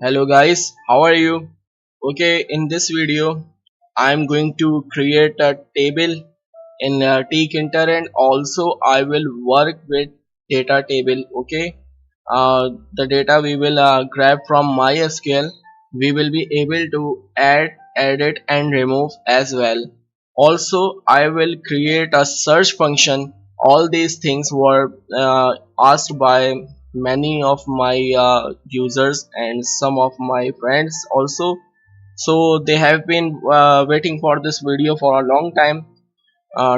Hello guys, how are you? Okay, in this video I'm going to create a table in Tkinter, and also I will work with data table. Okay, the data we will grab from MySQL. We will be able to add, edit and remove as well. Also I will create a search function. All these things were asked by many of my users and some of my friends also, so they have been waiting for this video for a long time.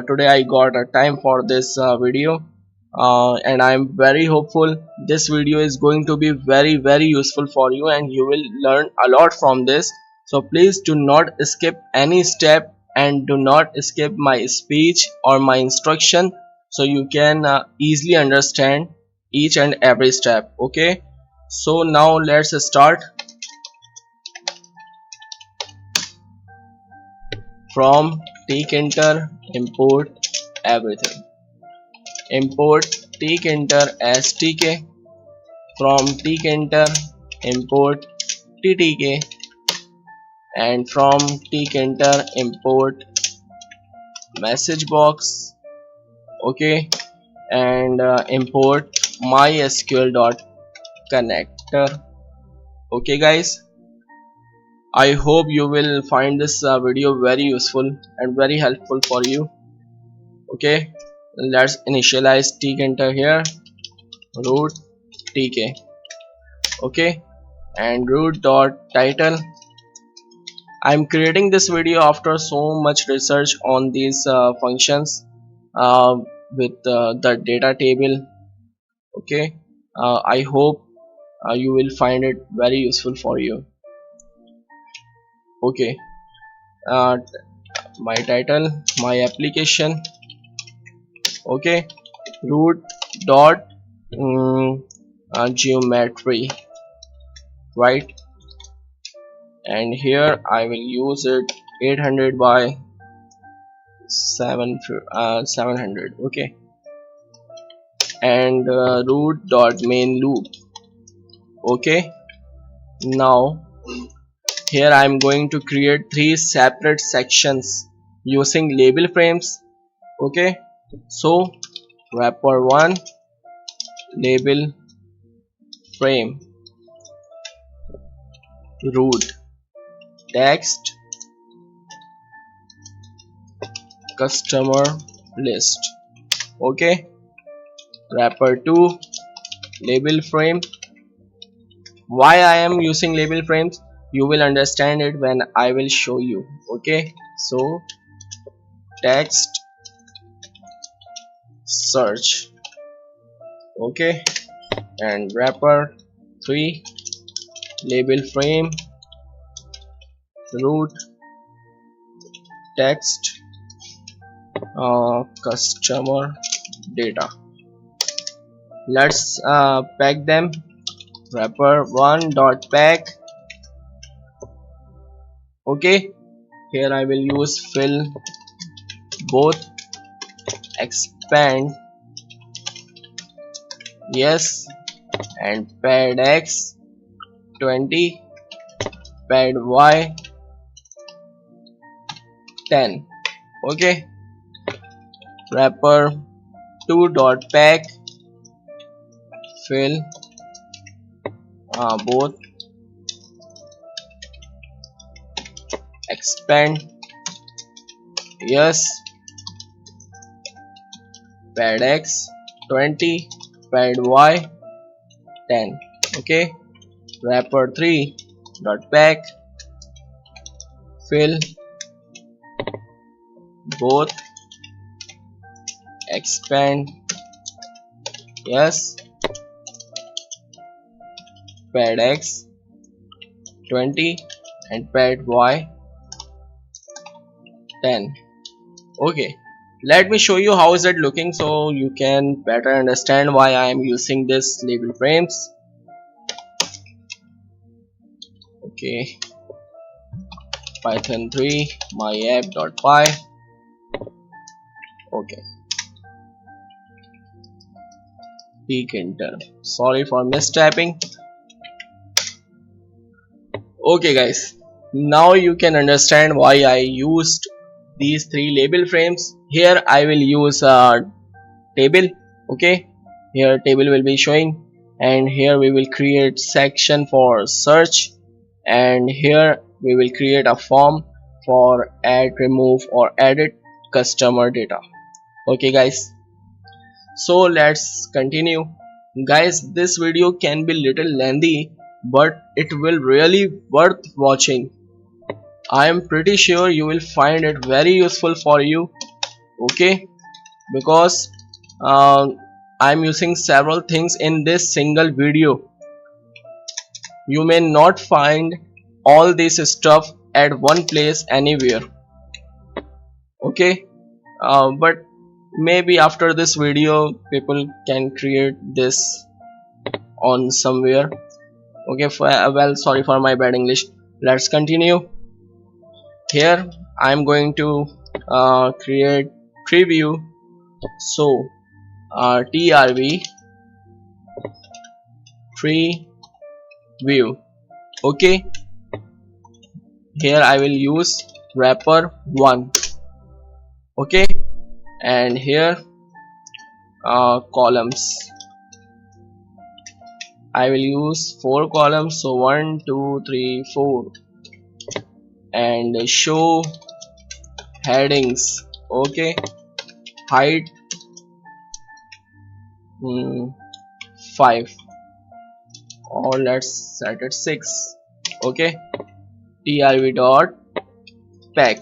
Today I got a time for this video, and I'm very hopeful this video is going to be very useful for you and you will learn a lot from this. So please do not skip any step and do not skip my speech or my instruction, so you can easily understand each and every step. Okay, so now let's start. From Tkinter, import everything. Import Tkinter as Tk. From Tkinter, import ttk, and from Tkinter, import message box. Okay, and import mysql dot connector. Okay guys, I hope you will find this video very useful and very helpful for you. Okay, let's initialize Tkinter here, root tk. Okay, and root dot title. I'm creating this video after so much research on these functions uh, with the data table. Okay, I hope you will find it very useful for you. Okay, uh, my title, my application. Okay, root dot geometry, right? And here I will use it 800 by 700. Okay, and root dot main loop. Okay, now here I am going to create three separate sections using label frames. Okay, so wrapper 1, label frame, root, text, customer list. Okay, wrapper 2, label frame. Why I am using label frames, you will understand it when I will show you. Okay, so text search. Okay, and wrapper 3, label frame, root, text, customer data. Let's pack them. Wrapper 1 dot pack. Okay, here I will use fill both, expand yes, and pad x 20, pad y 10. Okay, wrapper 2 dot pack, fill both, expand yes, pad x 20, pad y 10. Okay, wrapper 3 dot pack, fill both, expand yes, pad x 20 and pad y 10. Okay, let me show you how is it looking so you can better understand why I am using this label frames. Okay, python 3 myapp.py. Okay, Tkinter, sorry for mistyping. Okay guys, now you can understand why I used these three label frames. Here I will use a table. Okay, here table will be showing, and here we will create section for search, and here we will create a form for add, remove or edit customer data. Okay guys, so let's continue. Guys, this video can be little lengthy, but it will really worth watching. I am pretty sure you will find it very useful for you. Okay, because I'm using several things in this single video. You may not find all this stuff at one place anywhere. Okay, but maybe after this video people can create this on somewhere. Okay, well, sorry for my bad English. Let's continue. Here I'm going to create Treeview. So trv Treeview. Okay, here I will use wrapper 1. Okay, and here columns I will use 4 columns, so 1 2 3 4, and show headings. Okay, height 5, or let's set it 6. Okay, trv dot pack.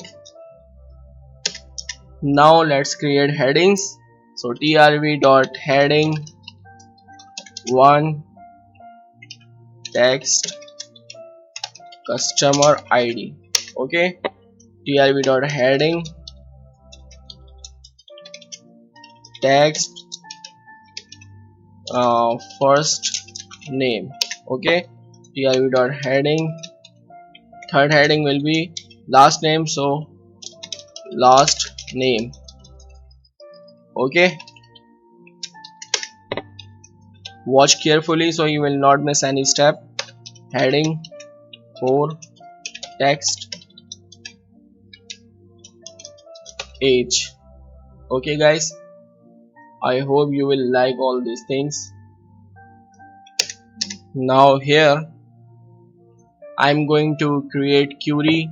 Now let's create headings. So trv dot heading 1 text customer id. Okay, trv dot heading text first name. Okay, trv dot heading, third heading will be last name, so last name. Okay, watch carefully so you will not miss any step. Heading 4 text age. Okay guys, I hope you will like all these things. Now here I'm going to create query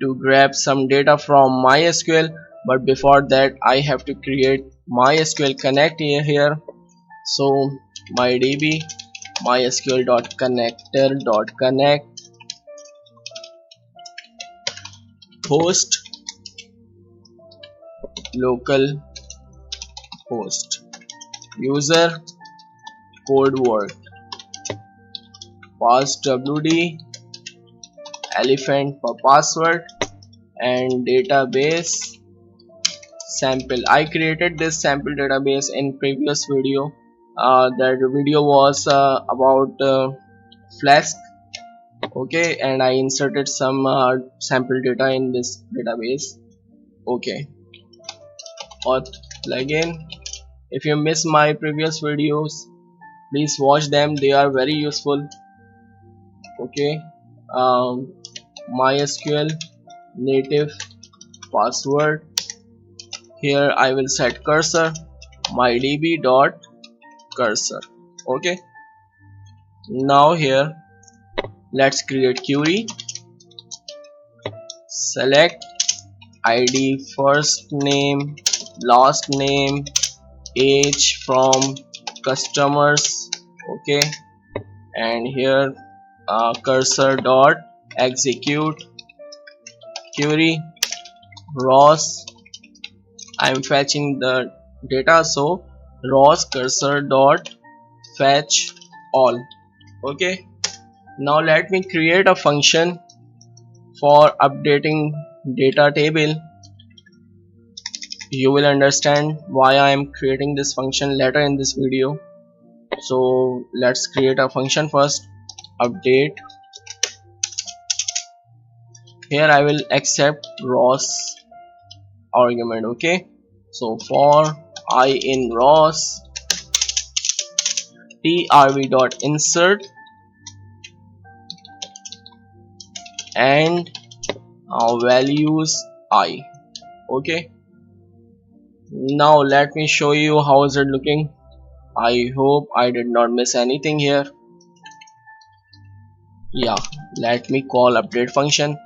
to grab some data from MySQL, but before that I have to create MySQL connect here. So mydb mysql.connector.connect host local host user code word pass wd elephant for password and database sample. I created this sample database in previous video. That video was about Flask. Okay, and I inserted some sample data in this database. Okay, auth plugin. If you miss my previous videos, please watch them, they are very useful. Okay, MySQL native password. Here I will set cursor mydb dot cursor. Okay, now here let's create query. Select id first name last name age from customers. Okay, and here cursor dot execute query rows. I'm fetching the data, so rows cursor dot fetch all. Okay, now let me create a function for updating data table. You will understand why I am creating this function later in this video. So let's create a function first. Update. Here I will accept rows argument. Okay, so for I in rows trv dot insert and values I. Okay, now let me show you how is it looking. I hope I did not miss anything here. Yeah, let me call update function.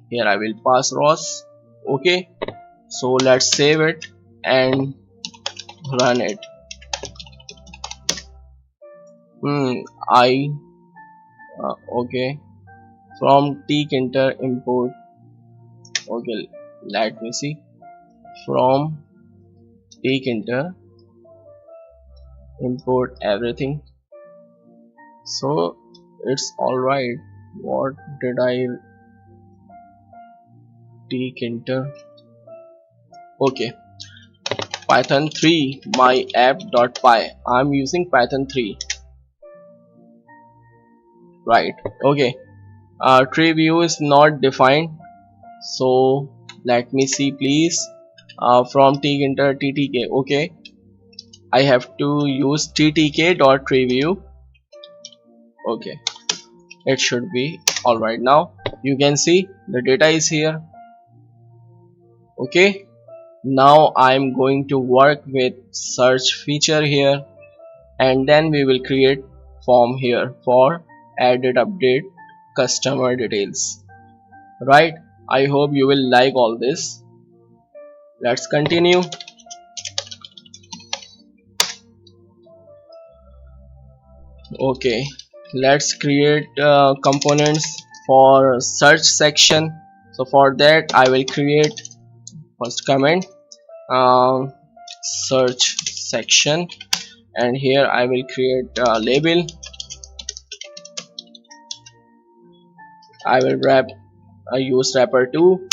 Here I will pass rows. Okay, so let's save it and run it. I okay, from Tkinter import. Okay, let me see. From Tkinter import everything. So it's alright. What did I Tkinter? Okay, Python 3 my app.py. I'm using Python 3, right? Okay, tree view is not defined, so let me see please. From Tkinter ttk. Okay, I have to use ttk.treeview. Okay, it should be alright. Now you can see the data is here. Okay, now I'm going to work with search feature here, and then we will create form here for edit update customer details, right? I hope you will like all this. Let's continue. Okay, let's create components for search section. So for that I will create first comment search section, and here I will create a label. I will use wrapper 2.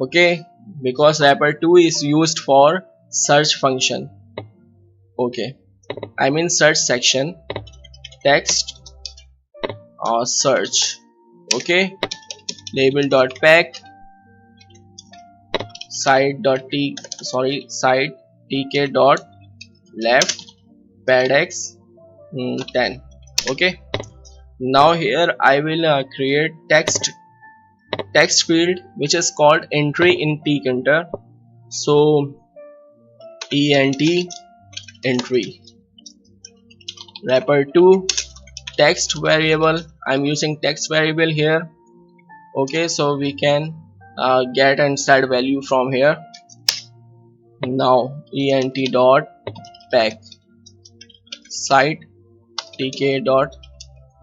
Okay, because wrapper 2 is used for search function. Okay, I mean search section text search. Okay, label.pack side tk dot left padx 10. Okay, now here I will create text field which is called entry in Tkinter. So ent entry wrapper 2 text variable. I'm using text variable here. Okay, so we can get and set value from here. Now ent dot pack site tk dot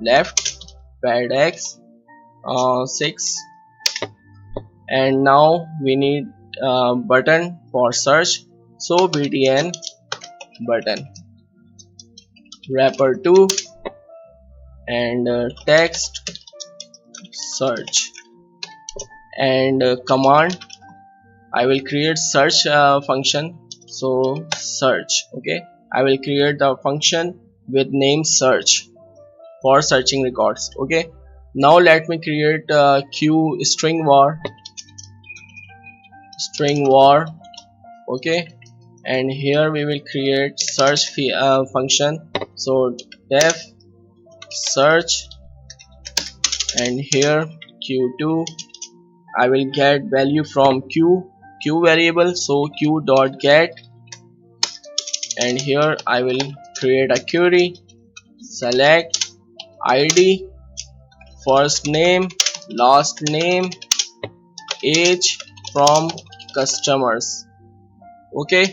left padx 6, and now we need button for search, so btn button wrapper 2 and text search, and command I will create search function. So search. Okay, I will create the function with name search for searching records. Okay, now let me create q string var. Okay, and here we will create search function. So def search, and here q2 I will get value from q variable, so q dot get, and here I will create a query. Select id, first name, last name, age from customers. Okay,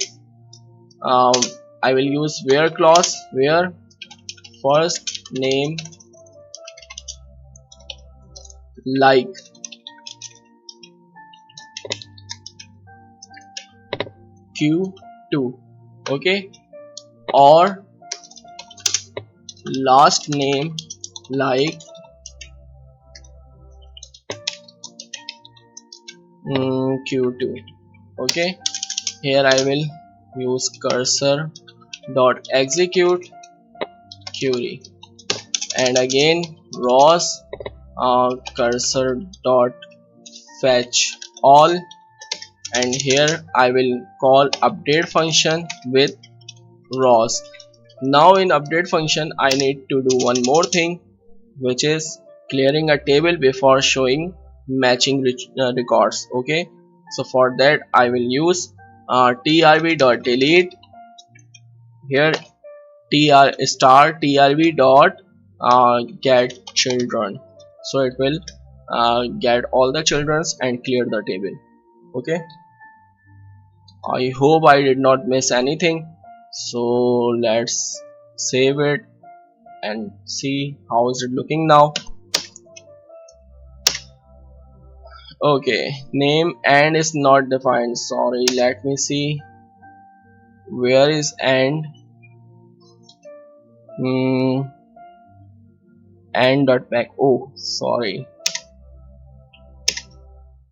I will use where clause, where first name like q2. Okay, or last name like q2. Okay, here I will use cursor dot execute query, and again rows cursor dot fetch all, and here I will call update function with rows. Now in update function I need to do one more thing, which is clearing a table before showing matching records. Okay, so for that I will use trv.delete. Here trv dot get children, so it will get all the childrens and clear the table. Okay, I hope I did not miss anything. So let's save it and see how is it looking now. Okay, name and is not defined. Sorry, let me see where is and. And dot back. Oh, sorry.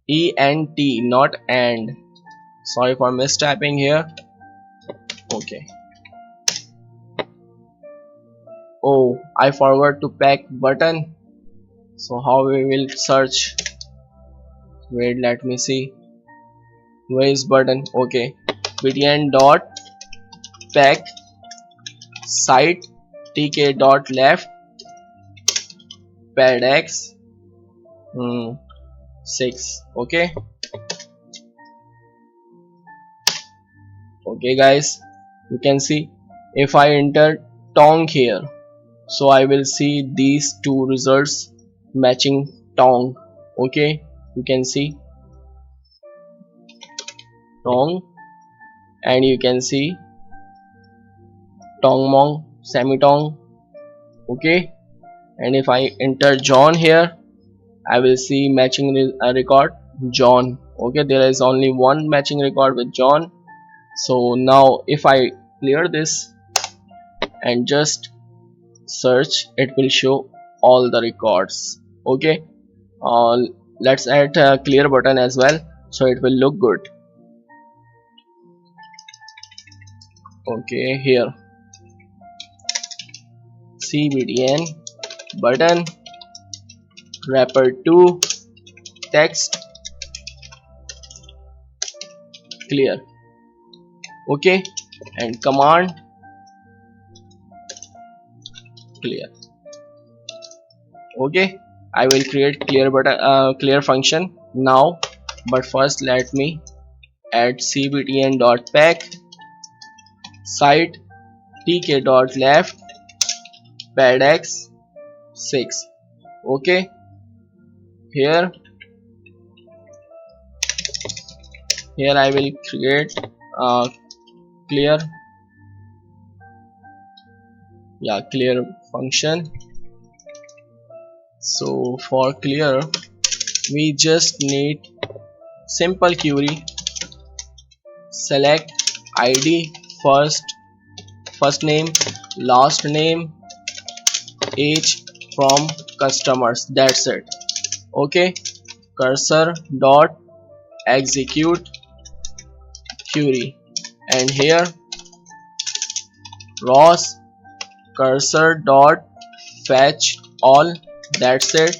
ENT, not and. Sorry for mistyping here. Okay. Oh, I forgot to pack button. So how we will search? Wait, let me see. Where is button? Okay. btn dot pack site tk dot left pad x 6. Okay. Okay guys, you can see if I enter tong here, so I will see these two results matching tong. Okay, you can see tong and you can see tong mong semitong. Okay, and if I enter John here, I will see matching record John. Okay, there is only one matching record with John. So now if I clear this and just search, it will show all the records. Okay, let's add a clear button as well, so it will look good. Okay, here cbtn button wrapper 2 text clear. Okay, and command clear. Okay, I will create clear button clear function now, but first let me add cbtn.pack site tk.left pad x 6. Okay, here I will create clear function. So for clear we just need simple query select id first name last name age from customers, that's it. Okay, cursor dot execute query, and here rows cursor dot fetch all, that's it,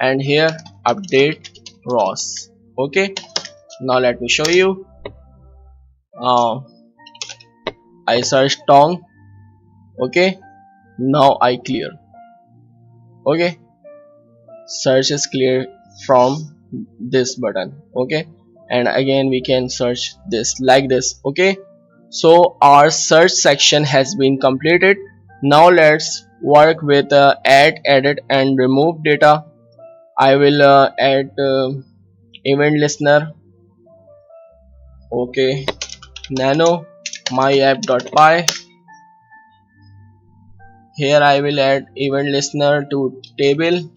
and here update rows. Okay, now let me show you. I search tong. Okay, now I clear. Okay, search is clear from this button. Okay, and again we can search this like this. Okay, so our search section has been completed. Now let's work with add, edit and remove data. I will add event listener. Okay, nano myapp.py. Here I will add event listener to table.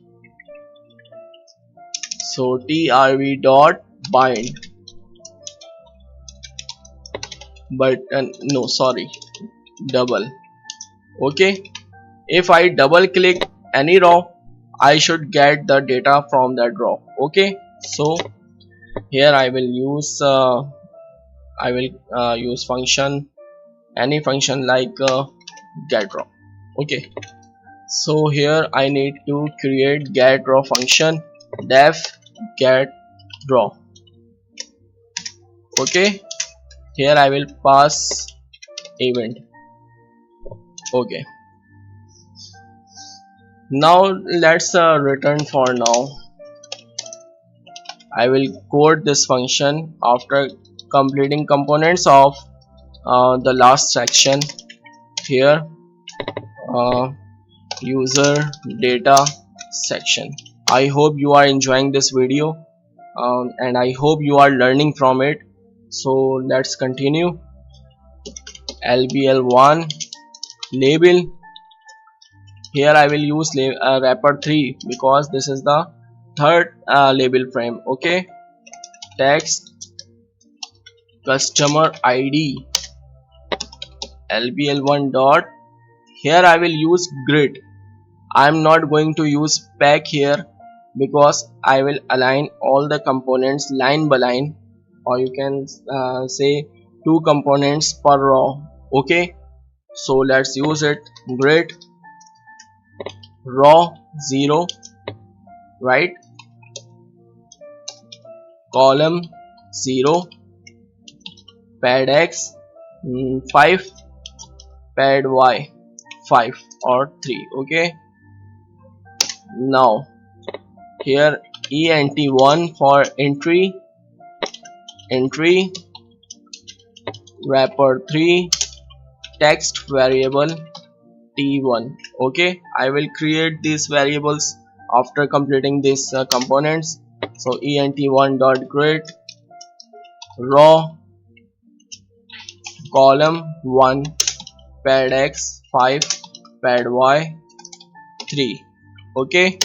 So trv dot bind, but no, sorry, double. Okay, if I double click any row, I should get the data from that row. Okay, so here I will use function, any function like get row. Okay, so here I need to create get row function def get row. Okay, here I will pass event. Okay, now let's return for now. I will code this function after completing components of the last section here, user data section. I hope you are enjoying this video, and I hope you are learning from it. So let's continue. lbl1 label. Here I will use wrapper 3 because this is the third label frame. Okay, text customer id lbl1 dot. Here I will use grid. I am not going to use pack here because I will align all the components line by line, or you can say 2 components per row. Okay, so let's use it. Grid row 0, right, column 0, pad x 5, pad y 5 or 3. Okay, now here ent1 for entry wrapper 3 text variable t1. Okay, I will create these variables after completing these components. So ent1 dot grid row column 1 pad x 5 pad y 3. Okay,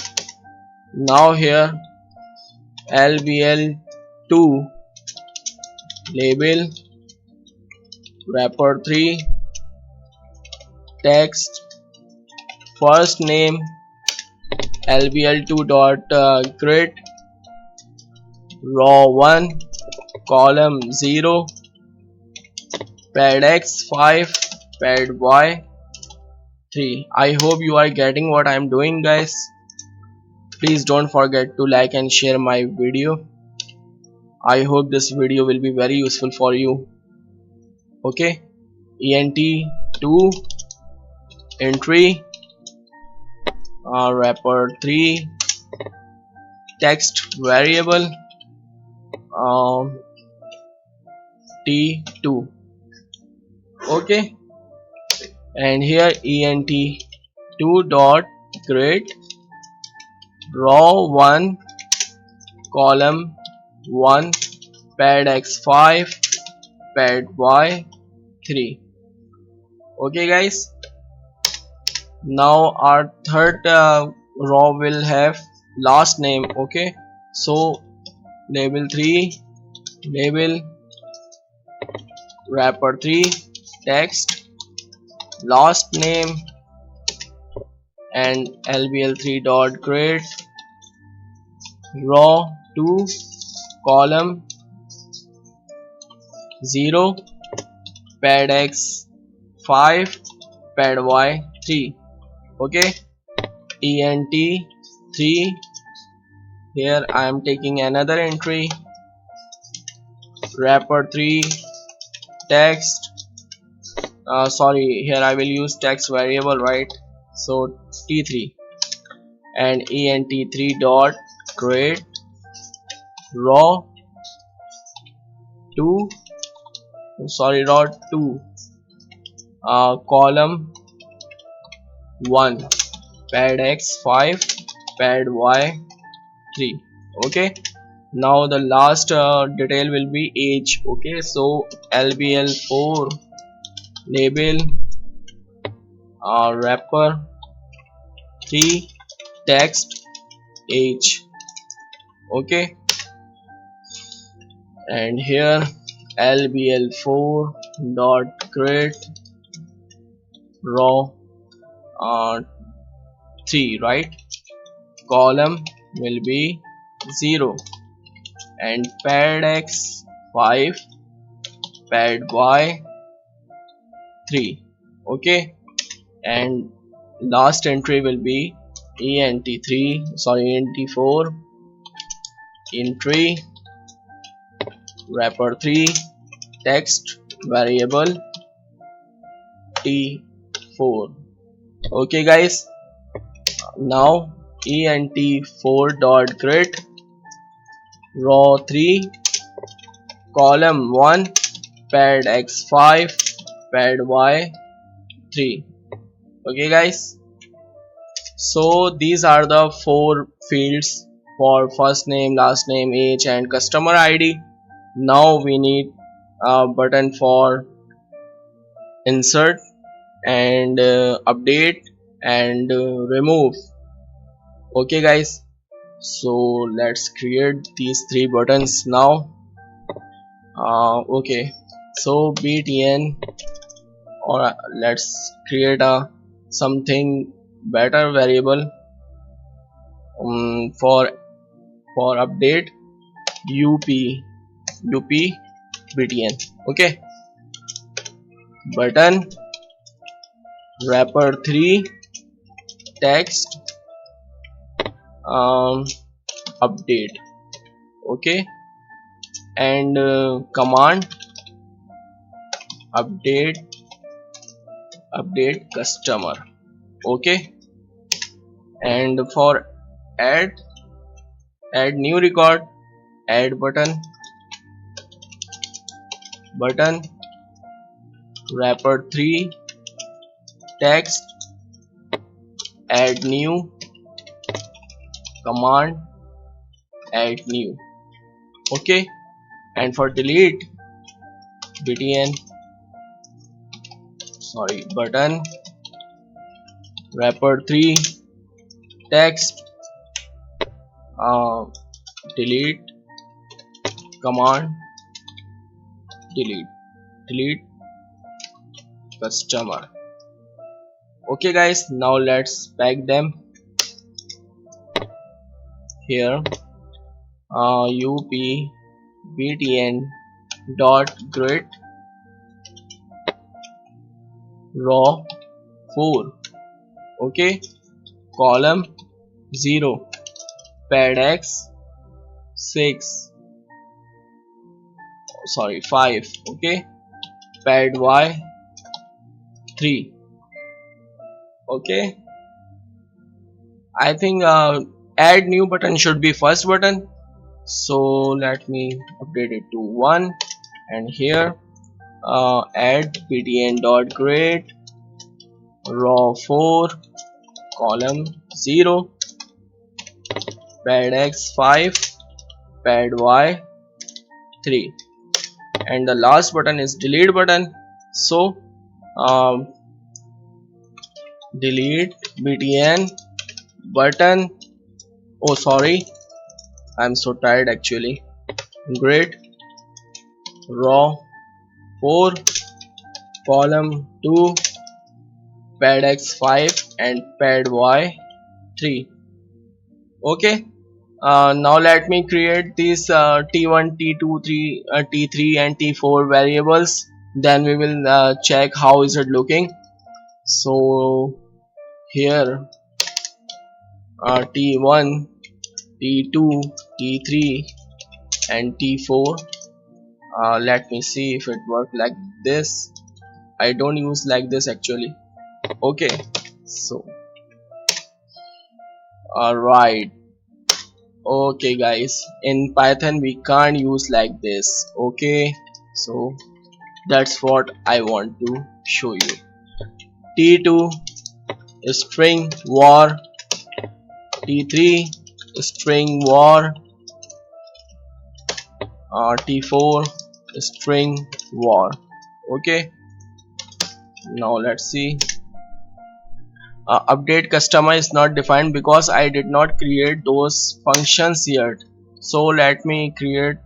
now here lbl2 label wrapper 3 text first name lbl2 dot grid row 1 column 0 pad x 5 pad y 3. I hope you are getting what I am doing, guys. Please don't forget to like and share my video. I hope this video will be very useful for you. Okay, ent2 entry wrapper 3 text variable t2. Okay, and here ent2 dot grid row 1 column 1 pad x 5 pad y 3. Okay, guys, now our third row will have last name. Okay, so label 3 label wrapper 3 text last name and lbl3 dot grid row 2 column 0 pad x 5 pad y 3. Okay, ent3 here I am taking another entry wrapper 3 text sorry, here I will use text variable, right, so t3 and ent3 dot grid row 2 row 2 column 1 pad x 5 pad y 3. Okay, now the last detail will be age. Okay, so lbl4 label wrapper 3 text age. Okay, and here lbl4 dot grid row 3, right, column will be 0 and pad x 5 pad y 3. Okay, and last entry will be ent4 entry wrapper 3 text variable t4. Okay, guys, now ent4 dot grid row 3, column 1, pad x5, pad y3. Okay guys, so these are the 4 fields for first name, last name, age and customer ID. Now we need a button for insert and update and remove. Okay guys, so let's create these 3 buttons now. Okay, so btn, or let's create a something better variable for update up btn. Okay, button wrapper 3 text update. Okay, and command update customer. Okay, and for add new record, add button wrapper 3 text add new, command add new. Okay, and for delete button wrapper 3 text delete, command delete customer. Okay guys, now let's pack them here. Up btn dot grid row 4. Okay, column 0, pad x 5. Okay, pad y 3. Okay, I think add new button should be first button, so let me update it to 1. And here add btn dot grid row 4, column 0, pad x 5, pad y 3, and the last button is delete button. So delete btn button, oh sorry, I'm so tired actually, grid row 4, column 2, pad x 5 and pad y 3. Okay, now let me create these t1, t2, t3 and t4 variables, then we will check how is it looking. So here t1, t2, t3 and t4. Let me see if it works like this. I don't use like this actually. Okay, so alright. Okay guys, in Python we can't use like this. Okay, so that's what I want to show you. T2 string var, T3 string var, T4 string var. Okay, now let's see. Update customer is not defined because I did not create those functions yet. So let me create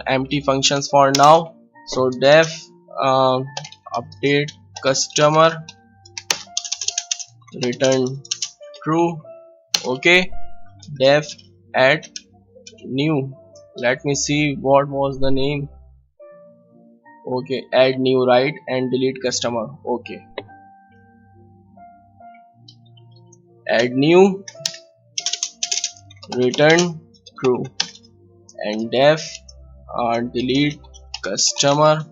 empty functions for now. So def update customer return true. Okay, def add new. Let me see what was the name. Okay, add new, right, and delete customer. Okay, add new, return true, and def delete customer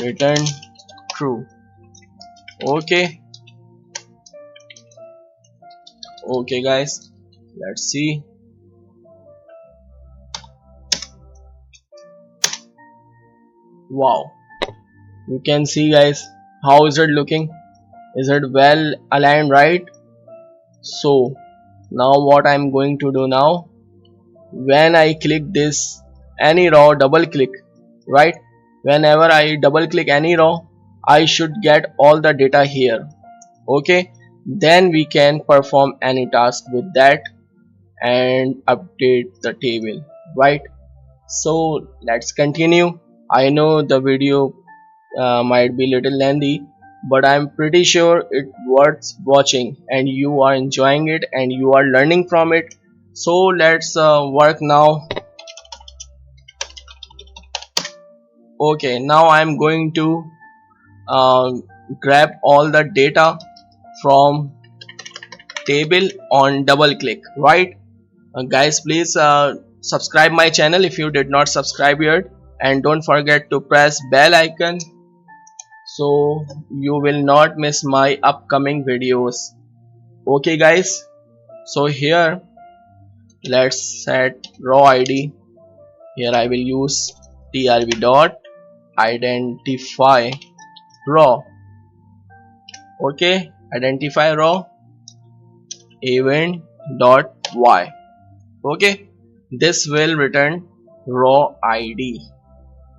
return true. Okay, okay guys, let's see. Wow, you can see guys, how is it looking? Is it well aligned, right? So now what I'm going to do now, when I click this any row, double click, right? Whenever I double click any row, I should get all the data here. Okay, then we can perform any task with that and update the table, right? So let's continue. I know the video might be little lengthy, but I'm pretty sure it worth watching and you are enjoying it and you are learning from it. So let's work now. Okay, now I'm going to uh, grab all the data from table on double click, right? Guys, please subscribe my channel if you did not subscribe yet, and don't forget to press bell icon so you will not miss my upcoming videos. Okay guys, so here let's set raw id. Here I will use trv dot identify raw. Okay, identify raw event dot y. Okay, this will return raw id.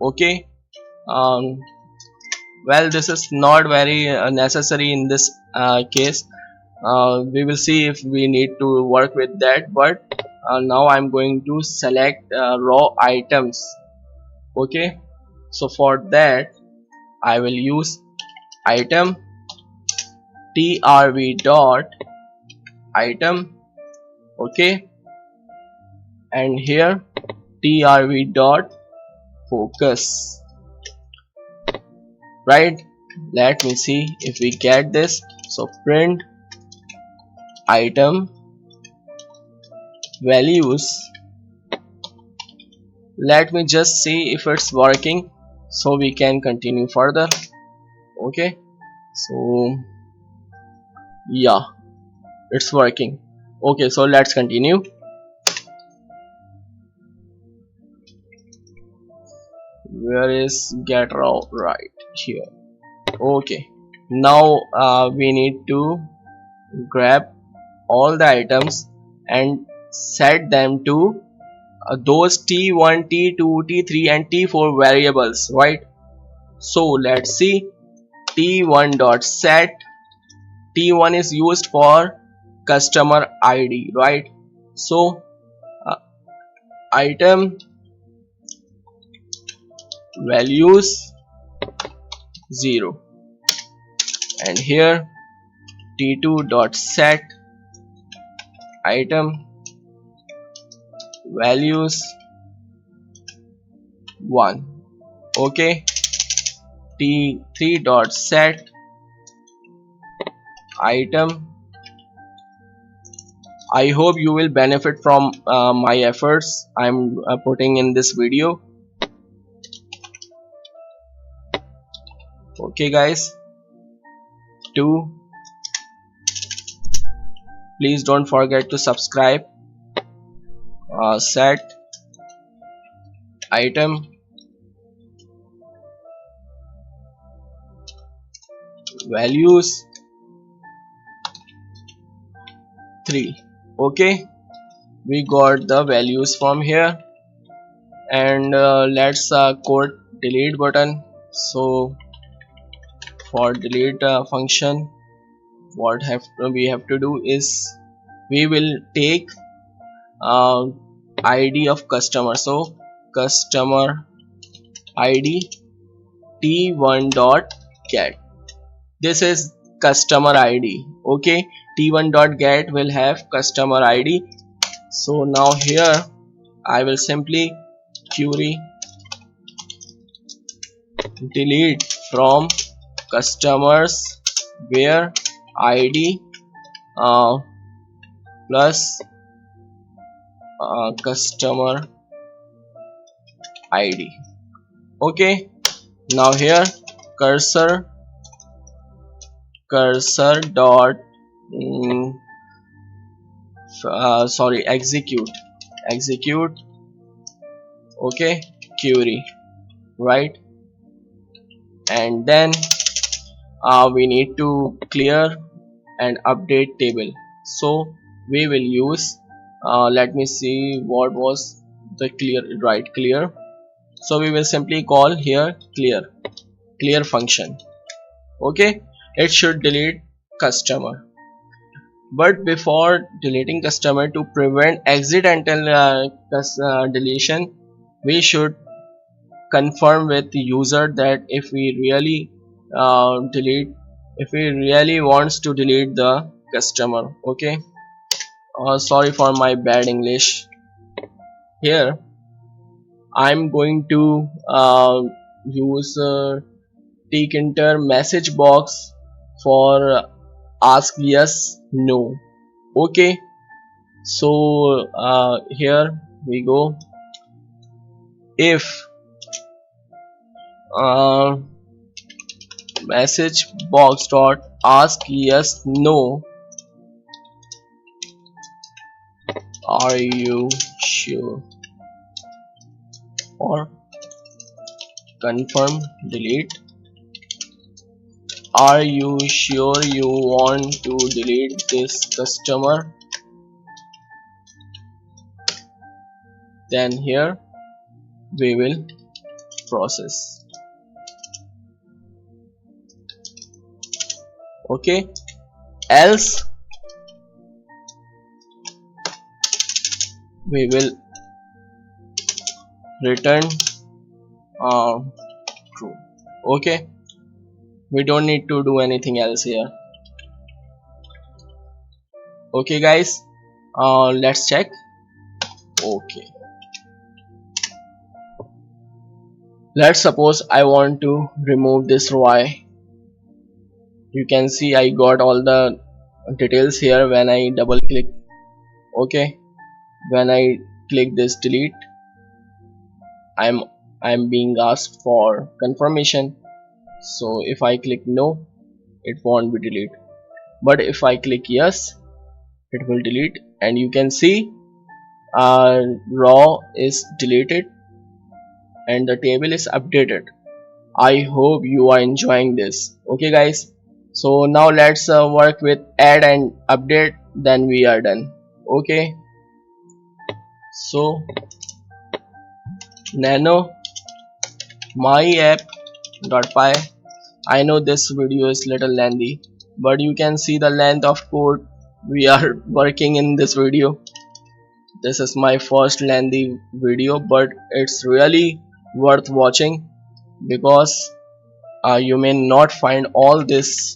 Okay, um, well, this is not very necessary in this case. We will see if we need to work with that, but now I'm going to select raw items. Okay, so for that I will use item trv dot item. Okay, and here trv dot focus, right? Let me see if we get this. So print item values. Let me just see if it's working so we can continue further. Okay, so yeah, it's working. Okay, so let's continue. Where is get raw? Right here. Okay, now we need to grab all the items and set them to those t1, t2, t3 and t4 variables, right? So let's see. T1 dot set. T1 is used for customer id, right? So item values 0, and here t2 dot set item values 1. Okay, t3 dot set item. I hope you will benefit from my efforts I'm putting in this video. Okay guys, 2, please don't forget to subscribe. Set item values 3. Okay, we got the values from here, and let's code delete button. So for delete function, what we have to do is we will take id of customer. So customer id t1 dot get. This is customer id. Okay, t1 dot get will have customer id. So now here I will simply query delete from customers where id plus customer id. Okay, now here cursor dot execute. Okay, query, right? and then we need to clear and update table. So we will use let me see what was the clear. So we will simply call here clear function. Okay, it should delete customer. But before deleting customer, to prevent accidental deletion, we should confirm with the user that if we really if we really wants to delete the customer. Okay, sorry for my bad English. Here I'm going to use Tkinter message box for ask yes no. Okay, so here we go. If message box dot ask yes no, are you sure, or confirm delete, are you sure you want to delete this customer, then here we will process. Okay, else we will return true. Okay, we don't need to do anything else here. Okay guys, let's check. Okay, let's suppose I want to remove this y. You can see I got all the details here when I double click. Okay, when I click this delete, I'm being asked for confirmation. So if I click no, it won't be deleted, but if I click yes, it will delete, and you can see raw is deleted and the table is updated. I hope you are enjoying this. Okay guys, so now let's work with add and update, then we are done. Okay, so nano myapp.py. I know this video is little lengthy, but you can see the length of code we are working in this video. This is my first lengthy video, but it's really worth watching because you may not find all this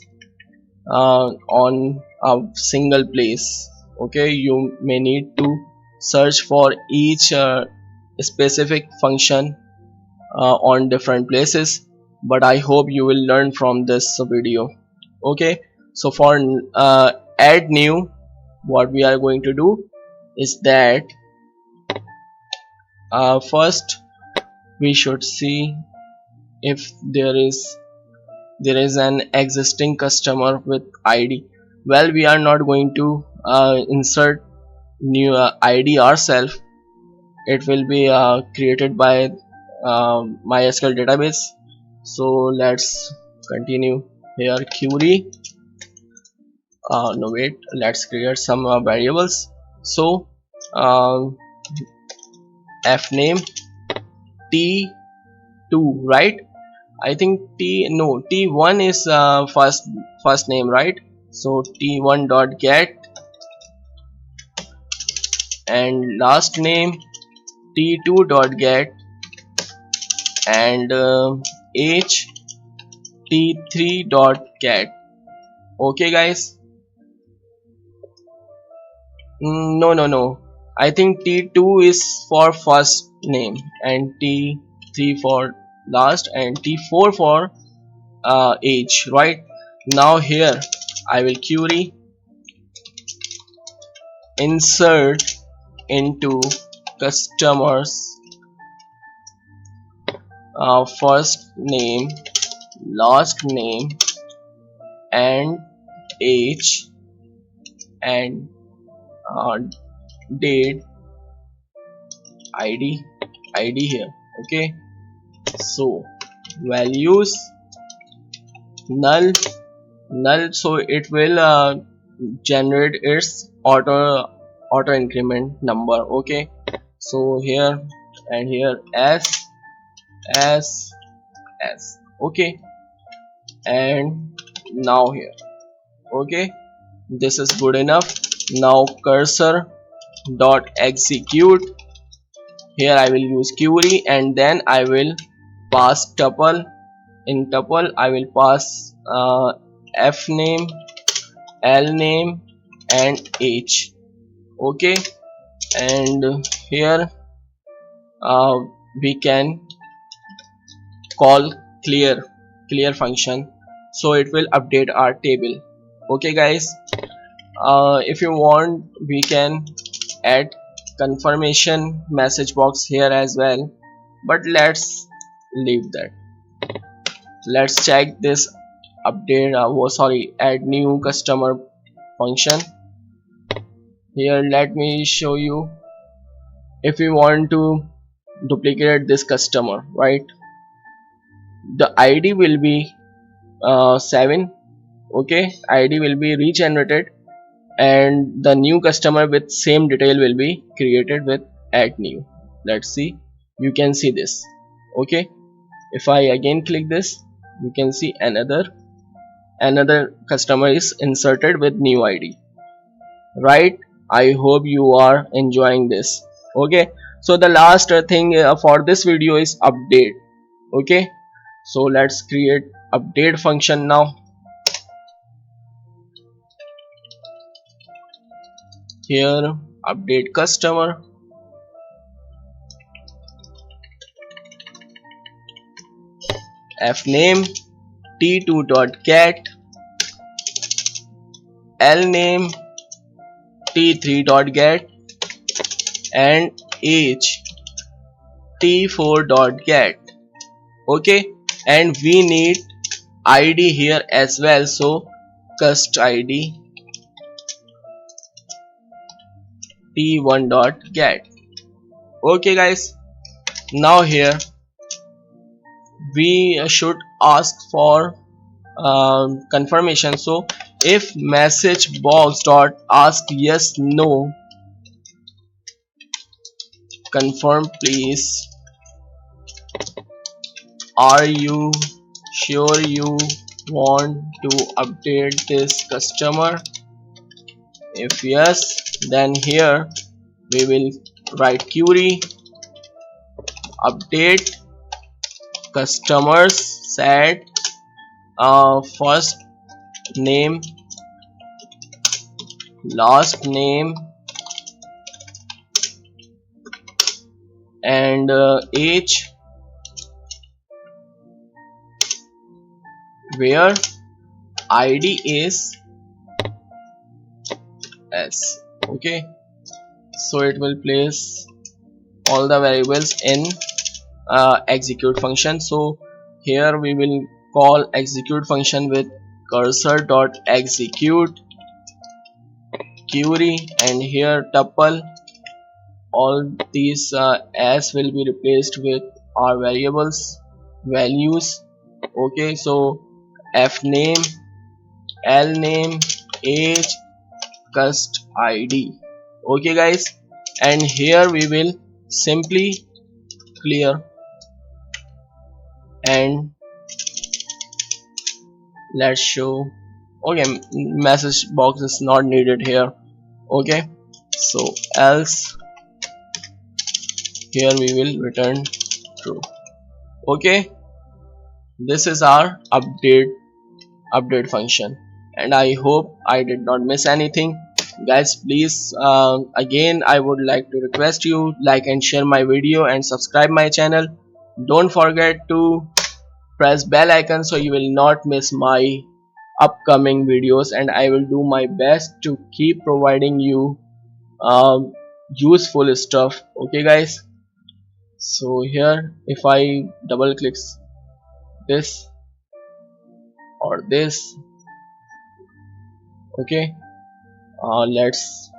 on a single place. Okay, you may need to search for each specific function on different places, but I hope you will learn from this video. Okay, so for add new, what we are going to do is that first we should see if there is an existing customer with ID. Well, we are not going to insert new ID ourselves. It will be created by MySQL database. So let's continue here. Query no wait, let's create some variables. So fname t2, right? I think t1 is first name, right? So t1 dot get, and last name t2 dot get, and age t3 dot get. Okay guys, no, I think t2 is for first name and t3 for last and t4 for age, right? Now here I will query insert into customers first name, last name, and age, and date, ID here. Okay, so values null, so it will generate its auto increment number. Okay, so here and here s. Okay, and now here. Okay, this is good enough. Now cursor dot execute. Here I will use query, and then I will pass tuple. In tuple I will pass f name, l name, and age. Okay, and here we can call clear function, so it will update our table. Okay guys, if you want we can add confirmation message box here as well, but let's leave that. Let's check this update. Add new customer function. Here let me show you. If we want to duplicate this customer, right, the ID will be 7. Okay, ID will be regenerated, and the new customer with same detail will be created with add new. Let's see, you can see this. Okay, if I again click this, you can see another customer is inserted with new ID, right? I hope you are enjoying this. Okay, so the last thing for this video is update. Okay, so let's create update function now. Here update customer, f name t2.get, l name t3.get, and age t4.get. okay, and we need ID here as well, so cust ID t1.get. okay guys, now here we should ask for confirmation. So if message box dot ask yes no, confirm please, are you sure you want to update this customer? If yes, then here we will write query update customers set first name, last name, and age, where ID is S. okay, so it will place all the variables in execute function. So here we will call execute function with cursor dot execute query, and here tuple. All these s will be replaced with our values. okay, so f name, l name, age, cust ID. okay guys, and here we will simply clear, and let's show. okay, message box is not needed here. okay, so else here we will return true. okay, this is our update function, and I hope I did not miss anything. guys, please again I would like to request you like and share my video and subscribe my channel. Don't forget to press bell icon so you will not miss my upcoming videos, and I will do my best to keep providing you useful stuff. okay guys, so here if I double click this or this, okay, let's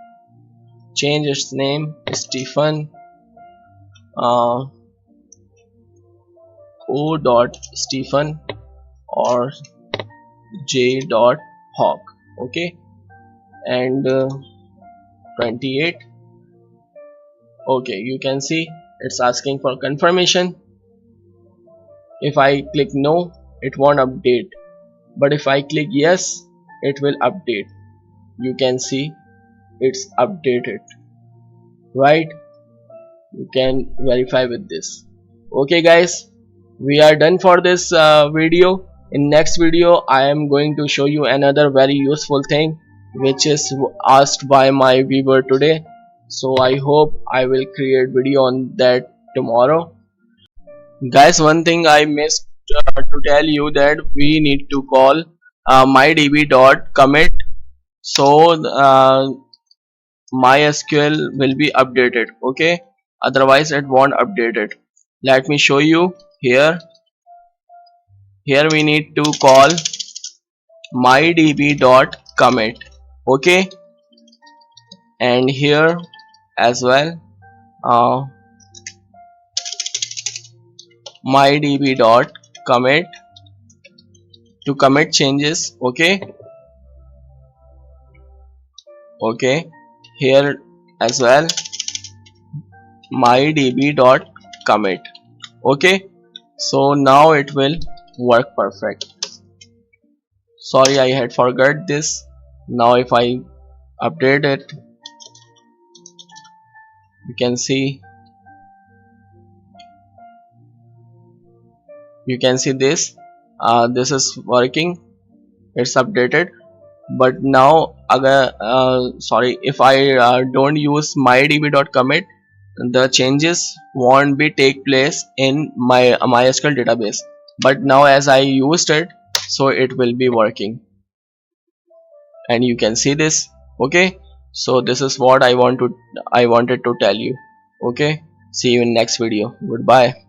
change its name Stephen o.Stephen or j.hawk. Okay, and 28. Okay, you can see it's asking for confirmation. If I click no, it won't update, but if I click yes, it will update. You can see it's updated, right? You can verify with this. Okay guys, we are done for this video. In next video I am going to show you another very useful thing which is asked by my viewer today. So I hope I will create video on that tomorrow. Guys, one thing I missed to tell you, that we need to call mydb.commit, so MySQL will be updated. Okay, otherwise it won't update it. Let me show you here. Here we need to call mydb.commit. Okay, and here as well uh, mydb.commit to commit changes. Okay, here as well mydb.commit. Okay, so now it will work perfect. Sorry, I had forgot this. Now if I update it, you can see this. This is working, it's updated. But now sorry, if I don't use mydb.commit, the changes won't be take place in my MySQL database. But now as I used it, so it will be working, and you can see this. Okay, so this is what I wanted to tell you. Okay, see you in next video. Goodbye.